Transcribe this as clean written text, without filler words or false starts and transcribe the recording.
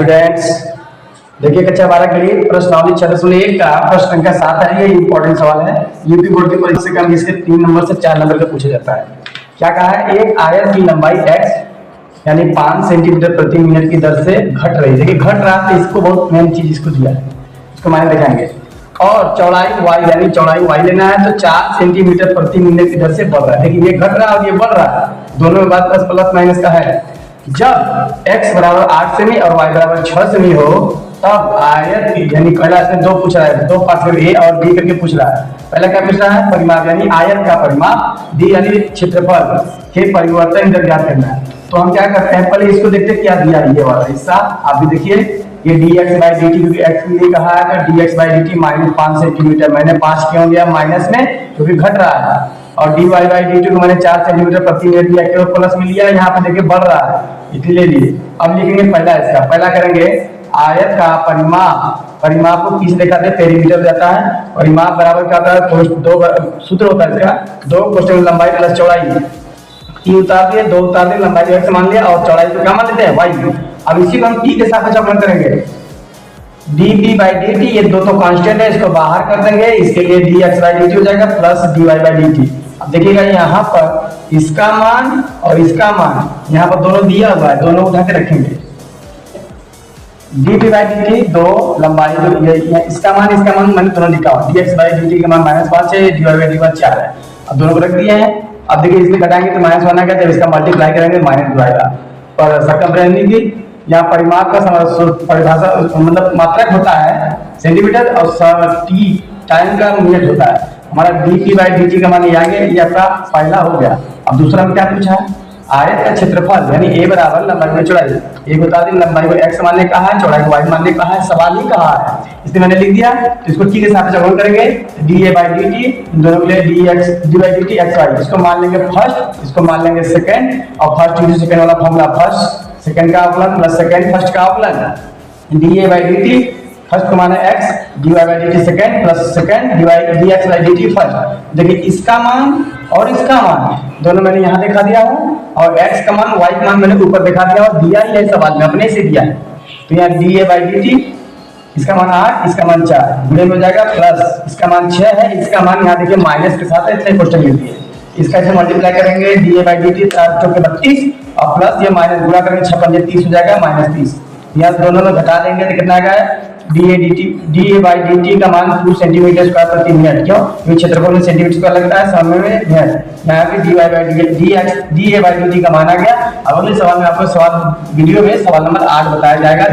Students, देखिए कक्षा 12 के लिए प्रश्नावली 6.1 का प्रश्न संख्या 7 है। ये इंपॉर्टेंट सवाल है। यूपी बोर्ड की परीक्षा का इसके 3 नंबर से 4 नंबर का पूछा जाता है। क्या कहा है? एक आयत की लंबाई x यानी 5 सेंटीमीटर प्रति मिनट की दर से घट रही है। देखिए घट रहा है तो इसको बहुत मेन चीज इसको दिया है, इसको मायने दिखाएंगे। और चौड़ाई y यानी चौड़ाई y लेना है तो 4 सेंटीमीटर प्रति मिनट की दर से बढ़ रहा है। देखिए ये घट रहा है और ये बढ़ रहा है, दोनों में बात प्लस माइनस का है। जब x बराबर 8 सेमी और y बराबर 6 सेमी हो तब आयत की यानी पहला इसमें दो पूछ रहा है, दो पार्ट ए और बी करके पूछ रहा है। पहला क्या पूछ रहा है? परिमाप यानी आयत का परिमाप, डी यानी क्षेत्रफल के परिवर्तन दर ज्ञात करना है। तो हम क्या करते हैं, पहले इसको देखते हैं क्या दिया है। ये वाला हिस्सा आप भी देखिए, ये dx बाई dt, क्योंकि x के लिए कहा है तो dx by dt minus 5 centimetre. मैंने 5 क्यों लिया माइनस में? क्योंकि घट रहा है। और dy बाई dt को मैंने 4 सेंटीमीटर प्रति मिनट लिया, क्यों प्लस में लिया, यहाँ पे देखिए बढ़ रहा है इसलिए लिए। अब लिखेंगे पहला इसका, पहला करेंगे आयत का परिमाप। परिमाप को किस देखा थे? पेरीमीटर जाता है। परिमाप बराबर क्या होता है? दो सूत्र होता है इसका, 2 कोष्ठक लंबाई प्लस चौड़ाई। t उतार दिए, 2 उतार दिए, लंबाई x मान लिया और चौड़ाई को क्या मान लेते हैं? y। अब इसी को हम t के साथ अवकलन करेंगे। dp बाई dt, ये दो तो कांस्टेंट है, इसको बाहर कर देंगे। इसके लिए dx बाई dt हो जाएगा प्लस dy बाई dt। अब देखिएगा यहाँ पर इसका मान और इसका मान यहाँ पर दोनों दिया हुआ है, दोनों उठा के रखेंगे। dp बाई dt 2 लंबाई जो ये इसका मान मैंने दोनों लिखा हुआ। dx बाई dt का मान -5 है, dy बाई dt 4 है। अब दोनों को रख दिए हैं। अब देखिए इसमें घटाएंगे तो -1 आएगा, जब इसका मल्टीप्लाई करेंगे माइनस आएगा। और सर्कमफ्रेंस की यहाँ परिमाप का परिभाषा मतलब मात्रक होता है सेंटीमीटर और t टाइम का मिनट होता है। हमारा dp बाई dt का मान ये आ गया, ये आपका पहला हो गया। अब दूसरा में क्या पूछा है? आयत का क्षेत्रफल यानी a बराबर लंबाई में चौड़ाई। एक बता दें, लंबाई को x मानने कहा है, चौड़ाई को y मानने कहा है, सवाल ही कहा है, इसलिए मैंने लिख दिया। तो इसको t के साथ अवकलन करेंगे, dA बाई dt, दोनों के लिए d बाई dt xy। इसको मान लेंगे फर्स्ट, इसको मान लेंगे सेकंड, और फर्स्ट इंटू सेकंड वाला फॉर्मूला, फर्स्ट सेकंड का अवकलन प्लस सेकंड फर्स्ट का अवकलन। dA बाई dt फर्स्ट को माना x, dy by dt second plus second dx by dt first. देखिए इसका मान और इसका मान दोनों मैंने यहाँ दिखा दिया हूँ, और x का मान y का मान मैंने ऊपर दिखा दिया और दिया ही है सवाल में, अपने से दिया है। तो यहाँ dA बाई dt, इसका मान 8, इसका मान 4, गुणे में हो जाएगा प्लस इसका मान 6 है, इसका मान यहाँ देखिए माइनस के साथ है, इसलिए क्वेश्चन लिख दिए। इसका ऐसे मल्टीप्लाई करेंगे, dA बाई dt 32 और प्लस ये माइनस गुणा करेंगे 56 30 हो जाएगा -30। यहाँ दोनों में घटा देंगे तो कितना आएगा? dA बाई dt का मान 2 सेंटीमीटर स्क्वायर प्रति मिनट। क्यों? क्योंकि क्षेत्रफल में सेंटीमीटर स्क्वायर लगता है, समय में मिनट। यहाँ पे dA बाई dt का मान आ गया। अब अगले सवाल में आपको वीडियो में सवाल नंबर 8 बताया जाएगा।